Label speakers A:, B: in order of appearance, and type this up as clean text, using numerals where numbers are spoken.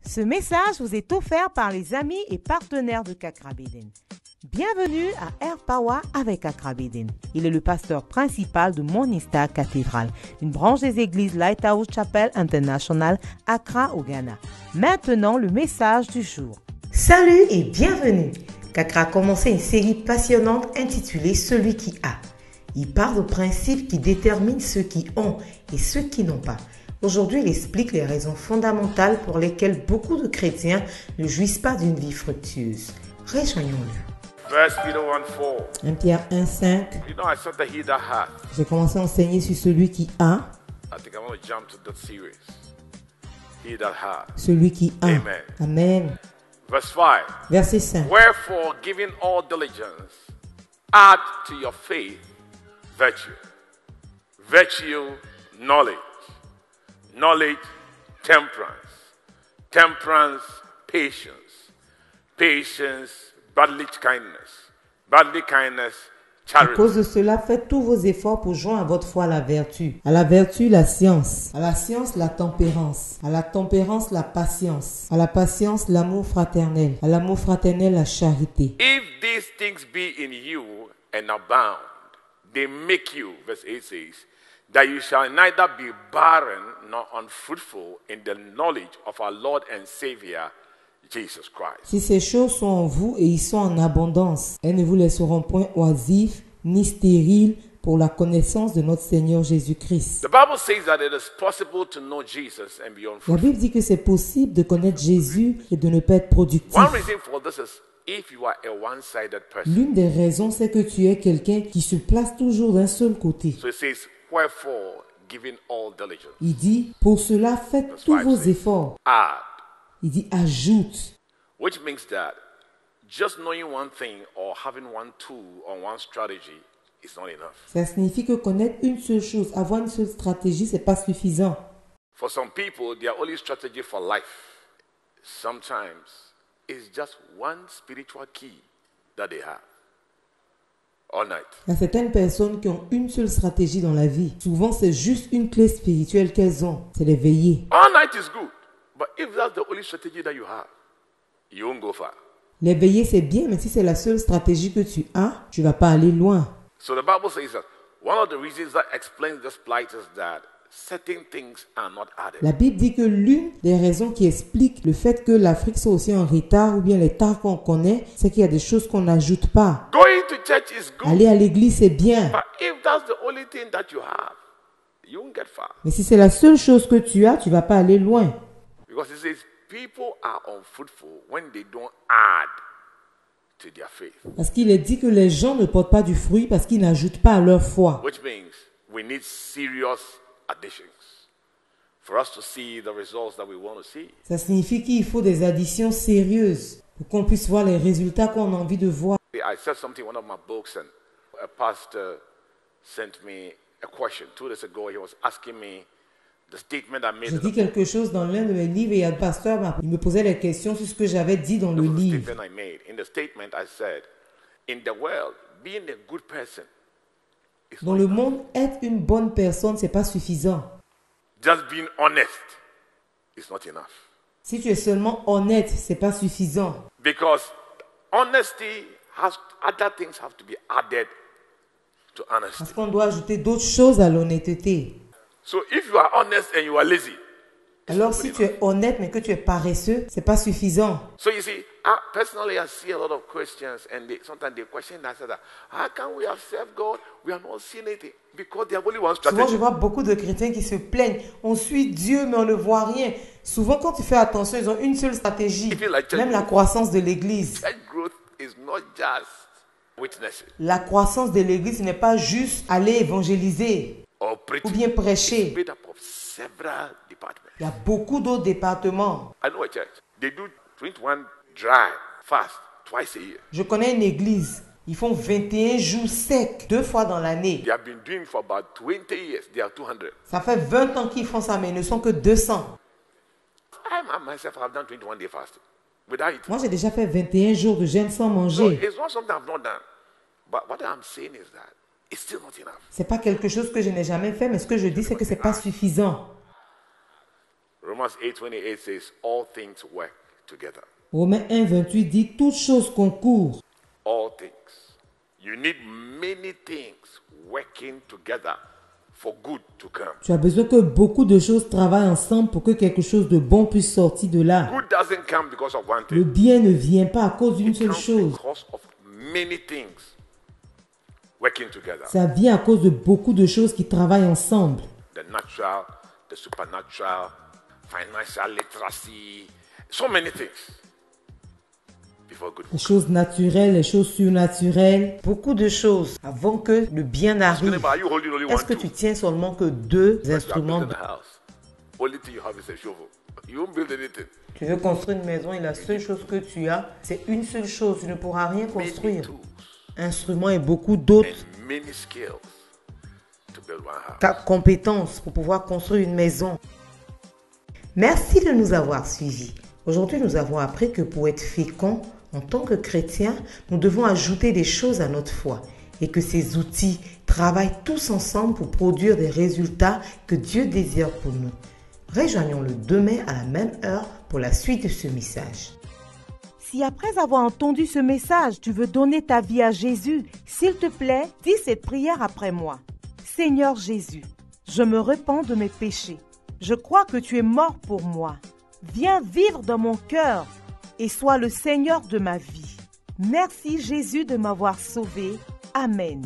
A: Ce message vous est offert par les amis et partenaires de Kakrabeden. Bienvenue à Air Power avec Kakrabeden. Il est le pasteur principal de Morning Star Cathedral, une branche des églises Lighthouse Chapel International, Accra au Ghana. Maintenant, le message du jour. Salut et bienvenue. Kakra a commencé une série passionnante intitulée Celui qui a. Il parle de principes qui déterminent ceux qui ont et ceux qui n'ont pas. Aujourd'hui, il explique les raisons fondamentales pour lesquelles beaucoup de chrétiens ne jouissent pas d'une vie fructueuse. Rejoignons-le. 1 Pierre 1,5. J'ai commencé à enseigner sur celui qui a. Celui qui a.
B: Amen.
A: Amen.
B: Verse 5.
A: Verset 5.
B: Wherefore, giving all diligence, add to your faith virtue. Virtue, knowledge. Knowledge, temperance. Temperance, patience. Patience, brotherly kindness. Brotherly kindness,
A: À
B: charity.
A: cause de cela, faites tous vos efforts pour joindre à votre foi la vertu. À la vertu, la science. À la science, la tempérance. À la tempérance, la patience. À la patience, l'amour fraternel. À l'amour fraternel, la charité.
B: If these things be in you and abound, they make you, verse 8 says, that you shall neither be barren nor unfruitful in the knowledge of our Lord and Savior, Jesus Christ.
A: Si ces choses sont en vous et ils sont en abondance, elles ne vous laisseront point oisifs ni stériles pour la connaissance de notre Seigneur Jésus-Christ.
B: The Bible says that it is possible to know Jesus and be
A: La
B: unfruitful.
A: Bible dit que c'est possible de connaître Jésus et de ne pas être productif.
B: One reason for this is if you are a one-sided person.
A: L'une des raisons, c'est que tu es quelqu'un qui se place toujours d'un seul côté.
B: So it says, wherefore, giving all diligence,
A: Il dit, pour cela, faites tous vos efforts.
B: add,
A: Il dit, ajoute.
B: which means that just knowing one thing or having one tool or one strategy is not enough.
A: Ça signifie que connaître une seule chose, avoir une seule stratégie, c'est pas suffisant.
B: For some people, their only strategy for life sometimes is just one spiritual key that they have all night.
A: Il y a certaines personnes qui ont une seule stratégie dans la vie. Souvent, c'est juste une clé spirituelle qu'elles ont. C'est les veiller.
B: All night is good, but if that's the only strategy that you have, you won't go far.
A: Les veiller, c'est bien, mais si c'est la seule stratégie que tu as, tu vas pas aller loin.
B: So the Bible says that one of the reasons that explains this plight is that certain things are not added.
A: La Bible dit que l'une des raisons qui explique le fait que l'Afrique soit aussi en retard ou bien les retards qu'on connaît, c'est qu'il y a des choses qu'on n'ajoute pas.
B: Going to church is good,
A: Aller à l'église, c'est bien.
B: but if that's the only thing that you have, you won't get far.
A: Mais si c'est la seule chose que tu as, tu vas pas aller loin.
B: Because it says people are unfruitful when they don't add to their faith.
A: Parce qu'il est dit que les gens ne portent pas du fruit parce qu'ils n'ajoutent pas à leur foi.
B: Which means we need serious additions for us to see the results that we want to see.
A: Ça signifie qu'il faut des additions sérieuses pour qu'on puisse voir les résultats qu'on a envie de voir.
B: I said something in one of my books, and a pastor sent me a question 2 days ago. He was asking me the statement I made.
A: J'ai
B: In
A: dit
B: the
A: quelque chose dans l'un de mes livres et le pasteur il me posait des questions sur ce que j'avais dit dans le
B: This was the
A: livre.
B: statement I made. In the statement, I said, in the world, being a good person is
A: Dans
B: not
A: le
B: enough.
A: monde, être une bonne personne, c'est pas suffisant.
B: Just being honest is not enough.
A: Si tu es seulement honnête, c'est pas suffisant.
B: Because honesty has other things have to be added to
A: Parce
B: honesty.
A: qu'on doit ajouter d'autres choses à l'honnêteté.
B: So if you are honest and you are lazy,
A: Alors si tu es honnête mais que tu es paresseux, c'est pas suffisant.
B: so you see, personally, I see a lot of Christians, and sometimes they question that, say that, how can we have served God? We are not seeing anything because they have only one
A: Souvent, je
B: strategy.
A: vois beaucoup de chrétiens qui se plaignent. On suit Dieu, mais on ne voit rien. Souvent, quand tu fais attention, ils ont une seule stratégie. Même la croissance de l'Église.
B: Church growth is not just witnessing
A: La croissance de l'Église ce n'est pas juste aller évangéliser
B: or
A: ou
B: preaching.
A: bien prêcher.
B: It's made up of several departments.
A: Il y a beaucoup d'autres départements.
B: I know a church. They do 21 dry fast twice a year.
A: Je connais une église. Ils font 21 jours secs, 2 fois dans l'année.
B: They have been doing for about 20 years. They are 200.
A: Ça fait 20 ans qu'ils font ça, mais ils ne sont que 200.
B: I myself have done 21 day fasting without eating.
A: Moi, j'ai déjà fait 21 jours de jeûne sans
B: So
A: manger.
B: it's not something I've not done. But what I'm saying is that it's still not enough.
A: C'est pas quelque chose que je n'ai jamais fait, mais ce que je dis, c'est que c'est pas suffisant.
B: Romans 8:28 says, all things work together.
C: Romains 1:28 dit toutes choses concourent.
B: All things. You need many things working together for good to come.
C: Tu as besoin que beaucoup de choses travaillent ensemble pour que quelque chose de bon puisse sortir de là.
B: Good doesn't come because of one
C: Le
B: thing.
C: bien ne vient pas à cause d'une
B: It
C: seule
B: comes
C: chose.
B: because of many things working together.
C: Ça vient à cause de beaucoup de choses qui travaillent ensemble.
B: The natural, the supernatural, financial literacy, so many things. Before good.
C: Les choses naturelles, les choses surnaturelles.
A: Beaucoup de choses avant que le bien arrive.
B: Are you holding only one
A: Est-ce que
B: tool?
A: tu tiens seulement que deux
B: You are
A: instruments?
B: building a house. Only thing you have is a shovel. You won't build anything.
A: Tu veux construire une maison et la seule chose que tu as, c'est une seule chose. Tu ne pourras rien
B: Many
A: construire.
B: tools
A: Instruments et beaucoup d'autres
B: and many skills to build one house.
A: compétences pour pouvoir construire une maison. Merci de nous avoir suivis. Aujourd'hui, nous avons appris que pour être fécond, en tant que chrétien, nous devons ajouter des choses à notre foi et que ces outils travaillent tous ensemble pour produire des résultats que Dieu désire pour nous. Rejoignons-le demain à la même heure pour la suite de ce message. Si après avoir entendu ce message, tu veux donner ta vie à Jésus, s'il te plaît, dis cette prière après moi. Seigneur Jésus, je me repens de mes péchés. Je crois que tu es mort pour moi. Viens vivre dans mon cœur et sois le Seigneur de ma vie. Merci Jésus de m'avoir sauvé. Amen.